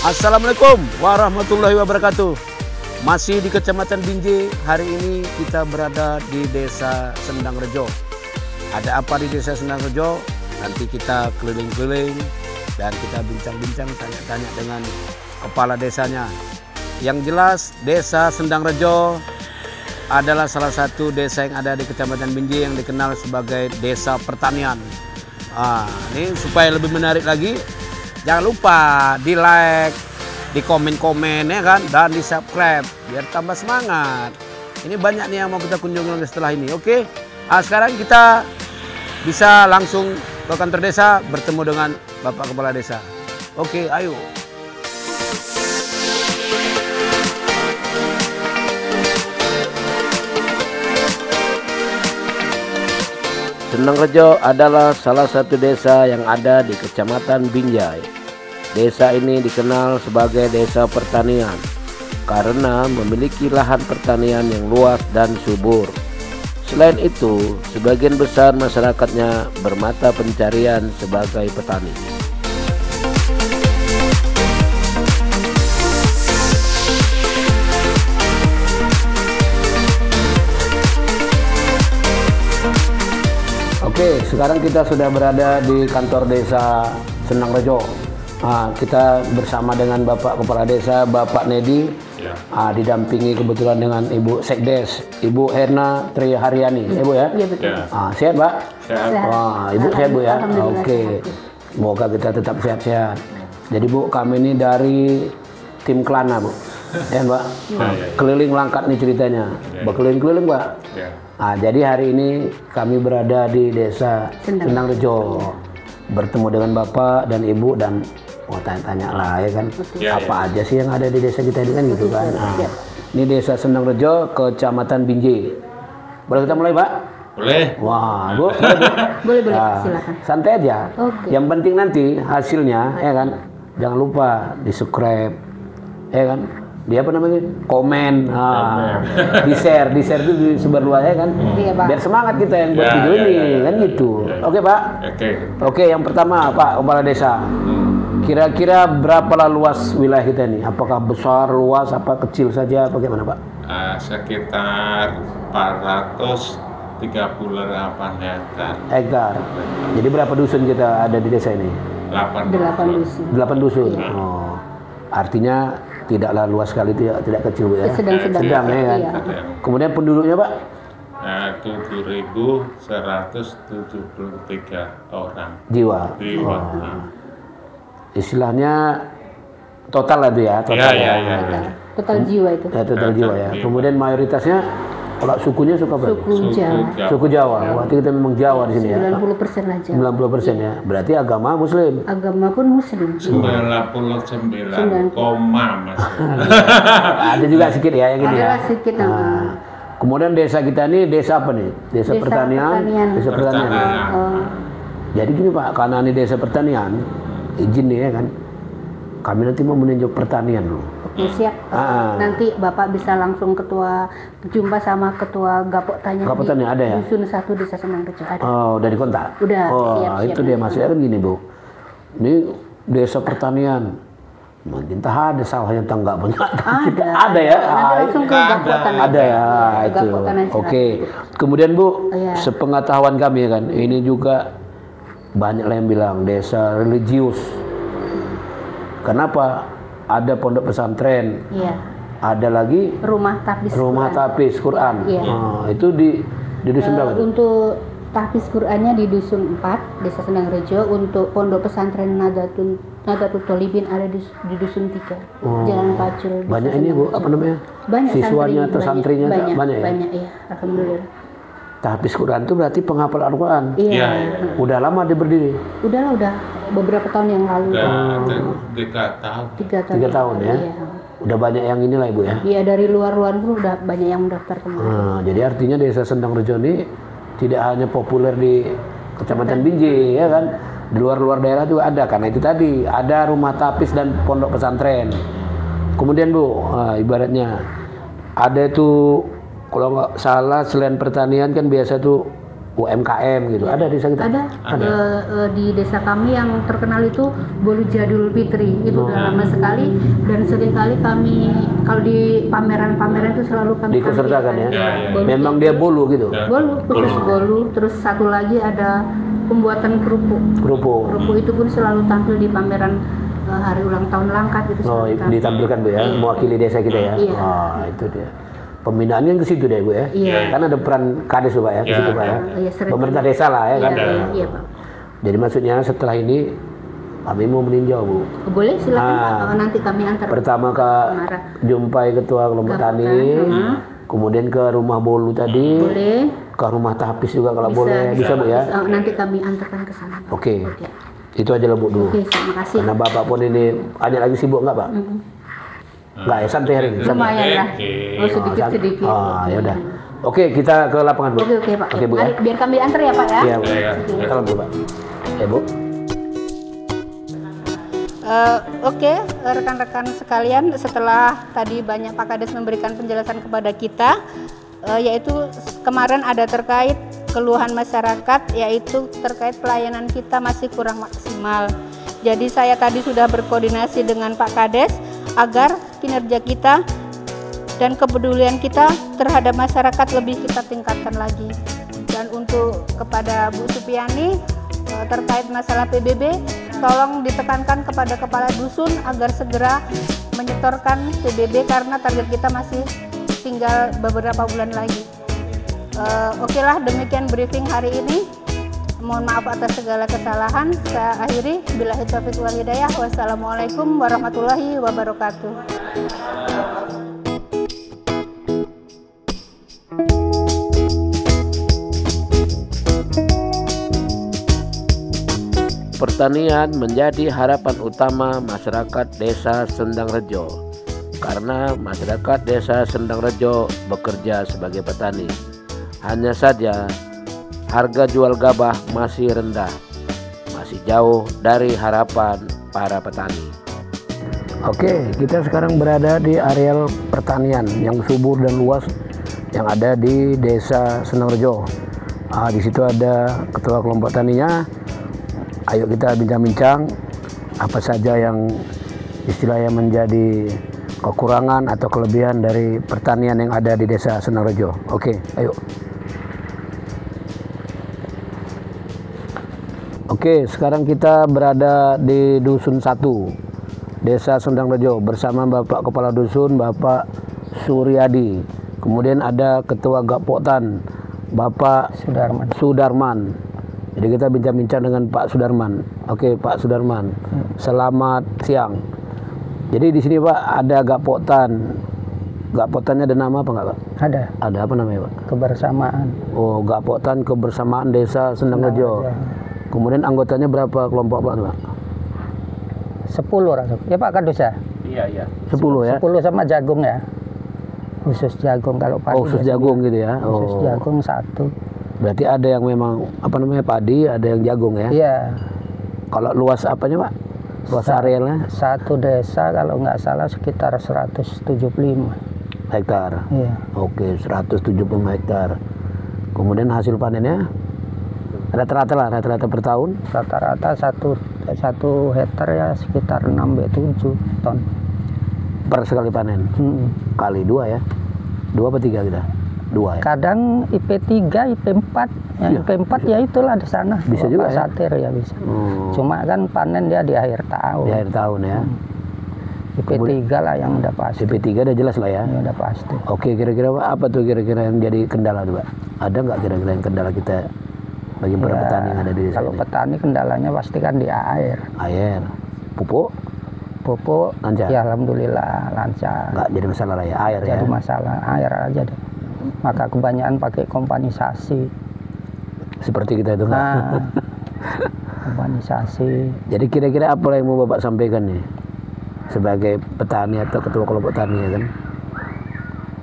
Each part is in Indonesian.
Assalamualaikum warahmatullahi wabarakatuh. Masih di Kecamatan Binjai. Hari ini kita berada di Desa Sendangrejo. Ada apa di Desa Sendangrejo? Nanti kita keliling-keliling dan kita bincang-bincang, tanya-tanya dengan kepala desanya. Yang jelas Desa Sendangrejo adalah salah satu desa yang ada di Kecamatan Binjai yang dikenal sebagai desa pertanian. Ini supaya lebih menarik lagi, jangan lupa di like, di komen-komen ya kan, dan di subscribe biar tambah semangat. Ini banyak nih yang mau kita kunjungi setelah ini. Oke, sekarang kita bisa langsung ke kantor desa bertemu dengan Bapak Kepala Desa. Oke, ayo. Sendangrejo adalah salah satu desa yang ada di Kecamatan Binjai. Desa ini dikenal sebagai desa pertanian karena memiliki lahan pertanian yang luas dan subur. Selain itu, sebagian besar masyarakatnya bermata pencarian sebagai petani. Oke, sekarang kita sudah berada di kantor desa Sendangrejo. Kita bersama dengan Bapak Kepala Desa, Bapak Nedi, ya. Didampingi kebetulan dengan Ibu Sekdes, Ibu Herna Triharyani, Ibu ya? Iya betul. Sehat Pak? Sehat. Wah, Ibu sehat Bu ya? Oke, semoga kita tetap sehat-sehat. Jadi Bu, kami ini dari tim Kelana Bu, ya Mbak? Keliling Langkat nih ceritanya, berkeliling-keliling Mbak. Ya. Jadi hari ini kami berada di Desa Sendangrejo, bertemu dengan Bapak dan Ibu dan mau tanya-tanya lah ya kan, apa aja sih yang ada di desa kita ini kan gitu kan. Ini Desa Sendangrejo, Kecamatan Binjai. Boleh kita mulai Pak? Boleh. Wah Bu, boleh silakan. Santai aja. Yang penting nanti hasilnya ya kan, jangan lupa di subscribe ya kan. Dia apa namanya? Komen, di share itu disebar luas ya kan, biar semangat kita yang buat video ini kan gitu. Oke Pak. Oke, yang pertama Pak Kepala Desa, kira-kira berapa luas wilayah kita ini? Apakah besar, luas, apa kecil saja, bagaimana Pak? Sekitar 438 hektar. Jadi berapa dusun kita ada di desa ini? 8 dusun. 8 dusun. Oh, artinya tidaklah luas sekali, tidak kecil Bu ya. Sedang ya kan. Iya. Kemudian penduduknya Pak? 7.173 orang. Jiwa. Istilahnya total lah itu ya. Total Total jiwa itu. Total jiwa ya. Kemudian mayoritasnya kalau sukunya suku apa? Suku Jawa. Berarti kita memang Jawa di sini ya. 90% aja. 90% ya. Berarti agama Muslim. Agama pun Muslim. 99, Mas. Ada juga sedikit ya yang ini ya. Ada sedikit. Kemudian desa kita ini desa apa nih? Desa pertanian. Desa pertanian. Jadi gini Pak, karena ini desa pertanian, izin nih ya kan. Kami nanti mau meninjau pertanian loh. Siap. Nanti Bapak bisa langsung jumpa sama ketua Gapok Tanya. Gapok Tanya ada ya? Dusun 1 Desa Sendangrejo ada. Oh, udah dikontak? Udah. Oh, siap, itu dia maksudnya kan gini Bu. Ini desa pertanian. Entah ada salahnya atau enggak punya. Ada ya. Langsung ke Gapok Tanya. Ada ya itu. Oke. Kemudian Bu, sepengetahuan kami kan, ini juga banyak yang bilang desa religius. Kenapa? Ada pondok pesantren, ada lagi rumah tapis Quran. Itu di dusun berapa? Untuk tapis Qurannya di dusun 4 Desa Sendangrejo. Untuk pondok pesantren Nadatul Tholibin ada di dusun 3 Jalan Pacul. Banyak ini Bu, apa namanya? Banyak siswanya atau santrinya banyak ya? Banyak ya, alhamdulillah. Tahfiz Quran itu berarti penghafal Al-Quran. Iya. Udah lama dia berdiri? Udah beberapa tahun yang lalu. 3 tahun. 3 tahun ya. Iya. Udah banyak yang inilah Ibu ya. Iya, dari luar pun udah banyak yang mendaftar kemarin. Jadi artinya Desa Sendangrejo ini tidak hanya populer di Kecamatan Binjai ya kan. Di luar daerah juga ada, karena itu tadi ada rumah tapis dan pondok pesantren. Kemudian Bu, ibaratnya ada itu, kalau nggak salah selain pertanian kan biasa tuh UMKM gitu. Ada desa kita? Ada. Di desa kami yang terkenal itu Bolu Jadul Fitri. Itu udah lama sekali dan seringkali kami kalau di pameran-pameran itu selalu kami Diikutsertakan ya. Bolu Memang dia bolu gitu. Bolu, khusus bolu. Terus satu lagi ada pembuatan kerupuk. Kerupuk. Kerupuk itu pun selalu tampil di pameran hari ulang tahun Langkat itu. Oh, ditampilkan Bu ya, mewakili desa kita ya. Iya. Wah, itu dia. Pembinaannya ke situ deh Bu ya. Iya. Kan ada peran kades Pak ya, ke situ Pak ya. Iya, sering. Pemerintah desa lah ya kan. Iya, Pak. Jadi maksudnya setelah ini kami mau meninjau Bu. Boleh silakan nanti kami antar. Pertama jumpai ketua kelompok tani, kemudian ke rumah bolu tadi, boleh. Ke rumah tahapis juga kalau boleh, bisa Bu ya. Nanti kami antarkan ke sana. Oke. Itu aja lah Bu dulu. Oke, terima kasih. Karena Bapak pun ini ada lagi sibuk nggak Pak? Nggak ya, santai hari ini. Lumayan lah. Oh, sedikit-sedikit. Ya udah. Oke, kita ke lapangan Bu. Oke Pak. Oke Bu ya. Biar kami antar ya Pak ya. Iya Bu. Salam Bu Pak. Bu. Oke, rekan-rekan sekalian, setelah tadi banyak Pak Kades memberikan penjelasan kepada kita, yaitu kemarin ada terkait keluhan masyarakat, yaitu terkait pelayanan kita masih kurang maksimal. Jadi saya tadi sudah berkoordinasi dengan Pak Kades agar kinerja kita dan kepedulian kita terhadap masyarakat lebih kita tingkatkan lagi. Dan untuk kepada Bu Supiani terkait masalah PBB, tolong ditekankan kepada kepala dusun agar segera menyetorkan PBB karena target kita masih tinggal beberapa bulan lagi. Oke lah, demikian briefing hari ini. Mohon maaf atas segala kesalahan. Saya akhiri. Billahi taufiq wal hidayah. Wassalamualaikum warahmatullahi wabarakatuh. Pertanian menjadi harapan utama masyarakat Desa Sendangrejo karena masyarakat Desa Sendangrejo bekerja sebagai petani. Hanya saja harga jual gabah masih rendah, masih jauh dari harapan para petani. Oke, kita sekarang berada di areal pertanian yang subur dan luas yang ada di Desa Sendangrejo. Di situ ada ketua kelompok taninya. Ayo kita bincang-bincang apa saja yang istilahnya menjadi kekurangan atau kelebihan dari pertanian yang ada di Desa Sendangrejo. Oke, ayo. Oke, sekarang kita berada di Dusun 1, Desa Sendangrejo bersama Bapak Kepala Dusun, Bapak Suryadi. Kemudian ada Ketua Gapoktan, Bapak Sudarman. Jadi kita bincang-bincang dengan Pak Sudarman. Oke, Pak Sudarman. Selamat siang. Jadi di sini Pak ada Gapoktan. Gapoktannya ada nama apa enggak Pak? Ada. Ada apa namanya Pak? Kebersamaan. Oh, Gapoktan Kebersamaan Desa Sendangrejo. Kemudian anggotanya berapa kelompok Pak? 10 orang. Ya Pak Kades ya? Iya. 10 ya? 10 sama jagung ya. Khusus jagung kalau padi. Oh, khusus jagung gitu ya. Khusus jagung 1. Berarti ada yang memang apa namanya padi, ada yang jagung ya? Iya. Kalau luas apanya Pak? Luas arealnya? Satu desa kalau nggak salah sekitar 175 hektar. Iya. Oke, 175 hektar. Kemudian hasil panennya rata-rata per tahun? Rata-rata satu hektar ya sekitar 6-7 ton. Per sekali panen? Kali 2 ya? 2 apa 3 kita? 2 ya? Kadang IP3, IP4. Yang Ya, IP4 ya itulah di sana. Bisa juga ya? Satir ya bisa. Cuma kan panen dia di akhir tahun. Di akhir tahun ya? IP3 lah yang udah pasti. IP3 udah jelas lah ya? Ya udah pasti. Oke, kira-kira apa tuh kira-kira yang jadi kendala tuh Pak? Ada nggak kira-kira yang kendala kita bagi para petani yang ada di desa kalau ini? petani kendalanya pasti kan di air. Air, pupuk, lancar? Ya alhamdulillah lancar. Nggak jadi masalah lah ya, air Jadi ya? masalah air aja deh. Maka kebanyakan pakai kompanisasi. Seperti kita itu nggak? Nah, kompanisasi. Jadi kira-kira apa yang mau Bapak sampaikan nih sebagai petani atau ketua kelompok tani ya kan?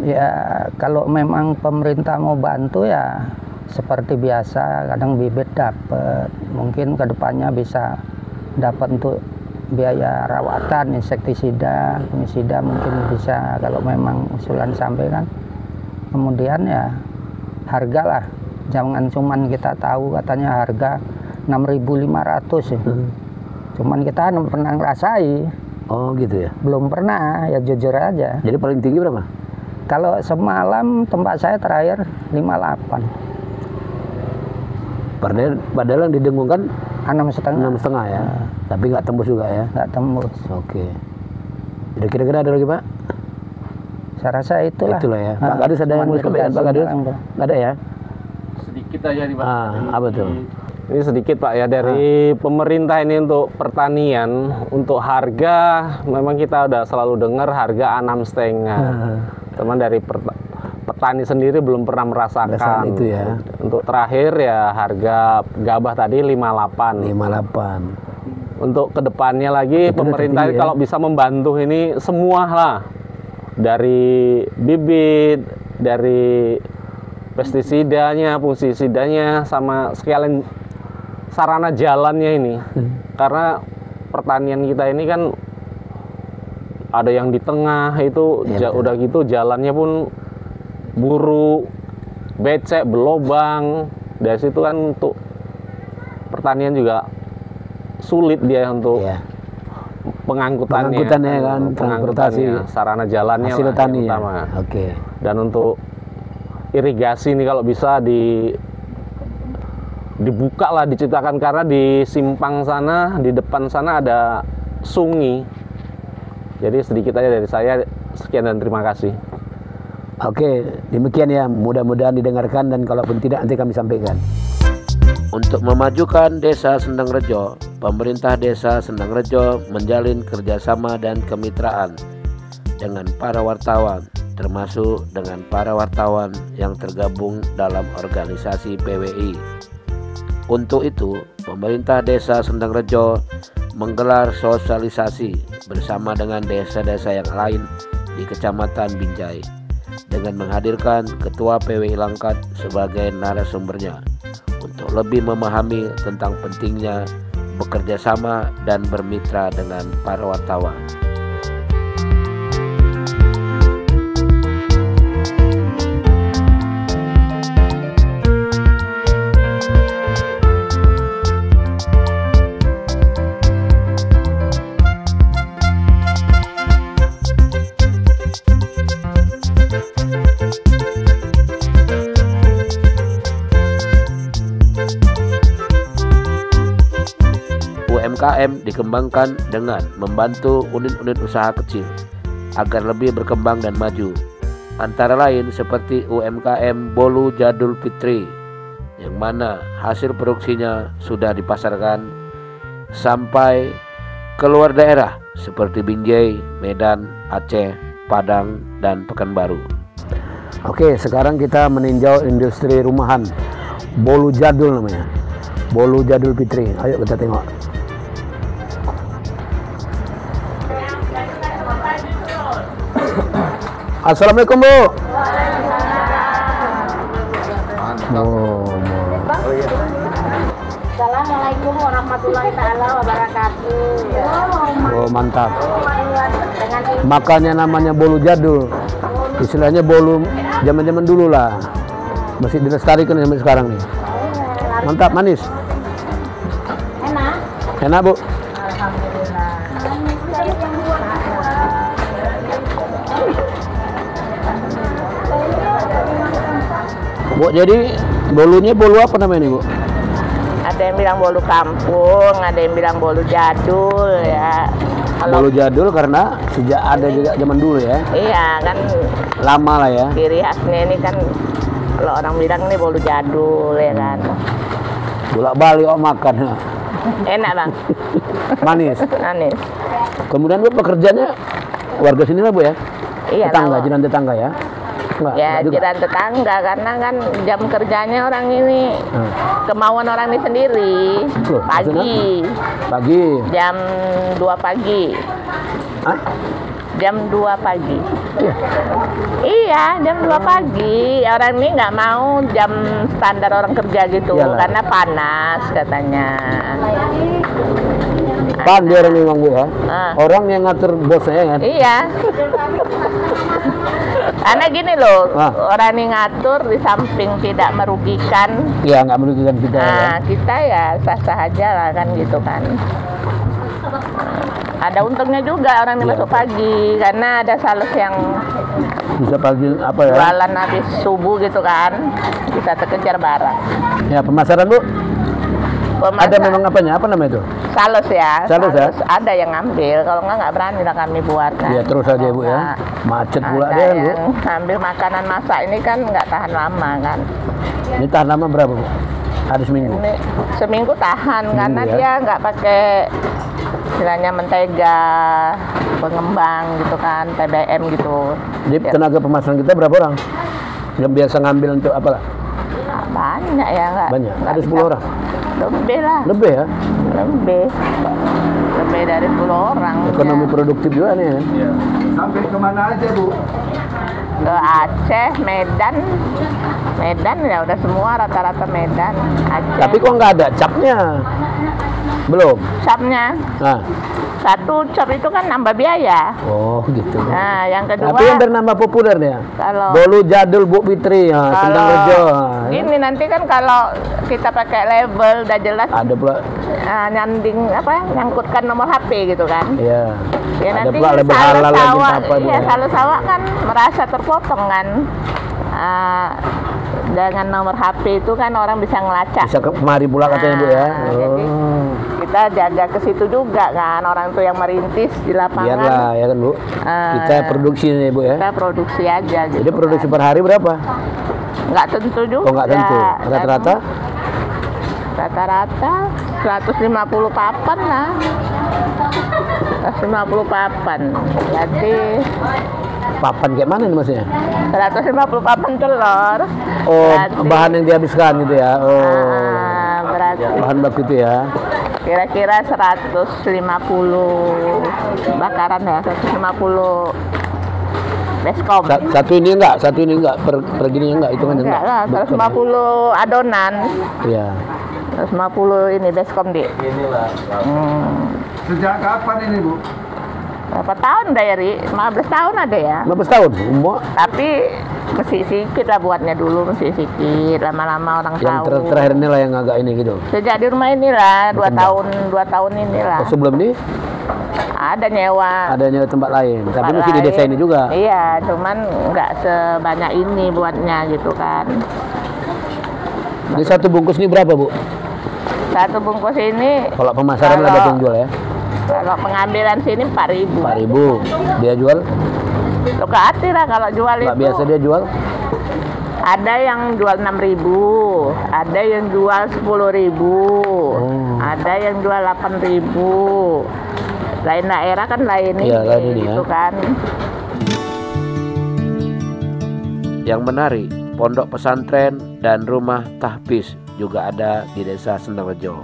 Ya kalau memang pemerintah mau bantu ya seperti biasa, kadang bibit dapat, mungkin kedepannya bisa dapat untuk biaya rawatan, insektisida, fungisida mungkin bisa kalau memang usulan sampaikan. Kemudian ya harga lah, Jangan cuman kita tahu katanya harga 6.500 ya. Cuman kita belum pernah ngerasai. Oh gitu ya. Belum pernah, ya jujur aja. Jadi paling tinggi berapa? Kalau semalam tempat saya terakhir 58. Padahal yang didengungkan 6,5. 6,5 ya. Tapi nggak tembus juga ya. Nggak tembus. Oke. Jadi kira-kira ada lagi Pak? Saya rasa itulah. Itulah ya. Pak Kadis ada yang mau sampaikan Pak Kadis? Nggak ada ya? Sedikit aja nih Pak. Apa tuh? Ini sedikit Pak ya dari pemerintah ini untuk pertanian, untuk harga memang kita udah selalu dengar harga 6,5. Teman dari petani sendiri belum pernah merasakan itu ya. Untuk terakhir ya harga gabah tadi 58. 58. Untuk kedepannya lagi Itu pemerintah tertinggi, ya? kalau bisa membantu ini semua lah, dari bibit, dari pestisidanya, fungisidanya, sama sekalian sarana jalannya ini. Karena pertanian kita ini kan ada yang di tengah itu Ya, udah gitu jalannya pun buruk, becek, berlobang. Dari situ kan untuk pertanian juga sulit dia untuk Iya. pengangkutannya kan, transportasi, sarana jalannya hasil lah tani yang ya. utama. Oke. Dan untuk irigasi ini kalau bisa dibuka lah, diciptakan, karena di simpang sana, di depan sana ada sungai. Jadi sedikit aja dari saya, sekian dan terima kasih. Oke, demikian ya. Mudah-mudahan didengarkan dan kalaupun tidak nanti kami sampaikan. Untuk memajukan Desa Sendangrejo, pemerintah Desa Sendangrejo menjalin kerjasama dan kemitraan dengan para wartawan, termasuk dengan para wartawan yang tergabung dalam organisasi PWI. Untuk itu, pemerintah Desa Sendangrejo menggelar sosialisasi bersama dengan desa-desa yang lain di Kecamatan Binjai dengan menghadirkan Ketua PWI Langkat sebagai narasumbernya untuk lebih memahami tentang pentingnya bekerja sama dan bermitra dengan para wartawan. UMKM dikembangkan dengan membantu unit-unit usaha kecil agar lebih berkembang dan maju. Antara lain seperti UMKM Bolu Jadul Fitri, yang mana hasil produksinya sudah dipasarkan sampai keluar daerah seperti Binjai, Medan, Aceh, Padang, dan Pekanbaru. Oke, sekarang kita meninjau industri rumahan Bolu Jadul namanya. Bolu Jadul Fitri. Ayo kita tengok. Assalamualaikum Bu. Assalamualaikum warahmatullahi taala wabarakatuh. Oh mantap. Makanya namanya bolu jadul. Istilahnya bolu zaman-zaman dulu lah. Masih dilestarikan sampai sekarang nih. Mantap, manis. Enak. Enak Bu. Bu, jadi bolunya bolu apa namanya nih Bu? Ada yang bilang bolu kampung, ada yang bilang bolu jadul ya. Bolu jadul karena sejak ada juga zaman dulu ya. Iya kan. Lama lah ya. Ciri khasnya ini kan kalau orang bilang ini bolu jadul ya kan. Bolak-balik makan. Enak Bang. Manis. Manis. Kemudian Bu pekerjanya warga sini lah Bu ya? Iya. Tetangga, jiran tetangga ya? Ya jiran tetangga karena kan jam kerjanya orang ini kemauan orang ini sendiri. Loh, pagi. Pagi. Jam 2 pagi. Hah? Jam 2 pagi. Iya. Iya, jam 2 pagi. Orang ini nggak mau jam standar orang kerja gitu. Iyalah. Karena panas katanya. Pandai orang memang Bu ya. Ah. Orang yang ngatur bosnya kan. Iya. Karena gini loh, orang ini ngatur di samping tidak merugikan. Iya, nggak merugikan kita. Nah, kita ya sah-sah aja lah kan gitu kan. Ada untungnya juga orang ini masuk pagi karena ada sales yang Bisa pagi apa ya? jualan habis subuh gitu kan, bisa terkejar barang. Ya, pemasaran Bu. Ada memang apanya? Apa namanya itu? Sales ya. Sales ya? Ada yang ngambil, kalau nggak berani lah kami buat kan. Iya, terus aja Bu ya. Macet pula Ada deh Bu. yang ngambil makanan masak ini kan nggak tahan lama kan. Ini tahan lama berapa Bu? Ada seminggu. Ini seminggu tahan karena ya. dia nggak pakai istilahnya mentega, pengembang gitu kan, TBM gitu. Jadi tenaga pemasaran kita berapa orang? Yang biasa ngambil untuk apa lah? Nah, banyak ya nggak. Banyak. nggak Ada 10 bisa. orang. Lebih lah. Lebih ya? Lebih dari 10 orang. Ekonomi ya. produktif juga nih kan? Sampai kemana aja Bu? Ke Aceh, Medan ya udah semua rata-rata Medan, Aceh. Tapi kok nggak ada capnya? Belum. capnya Nah, satu cap itu kan nambah biaya. oh gitu. Nah, yang kedua Tapi yang bernama populer nih ya. kalau Bolu Jadul Bu Fitri, ya, Sendang Rejo. ini nanti kan kalau kita pakai label udah jelas Ada pula, nyanding nyangkutkan nomor HP gitu kan. ya. Ya Ada nanti pula label halal lagi sawak, apa iya, dia. kalau sawak kan merasa terpotong kan. Dengan nomor HP itu kan orang bisa ngelacak. Bisa kemari pula katanya Bu ya. Jadi kita jaga ke situ juga kan, orang tuh yang merintis di lapangan. Biarlah ya kan Bu. Kita produksi nih Bu ya. Kita produksi aja gitu. Jadi produksi per hari berapa? Nggak tentu juga. Oh nggak tentu. Rata-rata? Rata-rata 150 papan lah. 150 papan. Jadi Papan kayak mana nih maksudnya? 150 papan telur. Oh, Berarti- bahan yang dihabiskan gitu ya. Oh. Berarti Bahan baku itu ya. kira-kira 150 bakaran ya, 150 baskom. Satu ini enggak per gini enggak hitungannya Enggak lah, 150 adonan. Iya. 150 ini baskom di. Sejak kapan ini Bu? Berapa tahun udah ya, Ri? 15 tahun ada ya. 15 tahun umur. Tapi mesti sikit lah buatnya dulu, mesti sikit. Lama-lama orang Yang tahu. terakhir ini lah yang agak ini gitu. Sejak di rumah inilah, 2 tahun inilah. Oh, sebelum ini Ada nyewa. adanya tempat lain, tapi tempat mesti di desa lain. ini juga. Iya, cuman nggak sebanyak ini buatnya gitu kan. Ini satu bungkus ini berapa Bu? Satu bungkus ini Kalau pemasaran lah berarti yang jual ya. kalau pengambilan sini 4.000. 4.000. Dia jual? Lo ke hati lah kalau jual Nggak itu. biasa dia jual? Ada yang jual 6.000, ada yang jual 10.000, ada yang jual 8.000. Lain daerah kan lain Iya, lain ini gitu ya. kan. Yang menarik, pondok pesantren dan rumah tahfiz juga ada di desa Sendang Rejo.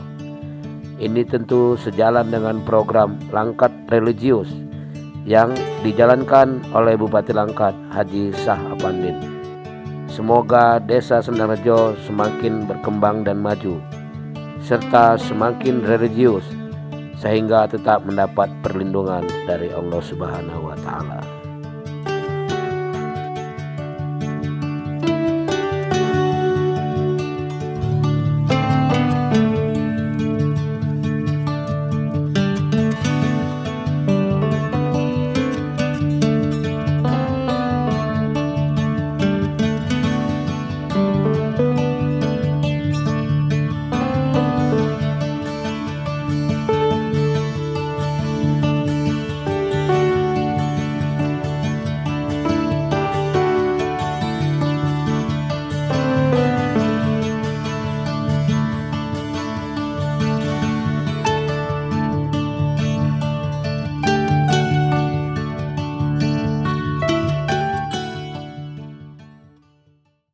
Ini tentu sejalan dengan program Langkat Religius yang dijalankan oleh Bupati Langkat Haji Sah Apandin. Semoga desa Sendang Rejo semakin berkembang dan maju, serta semakin religius, sehingga tetap mendapat perlindungan dari Allah Subhanahu wa Ta'ala.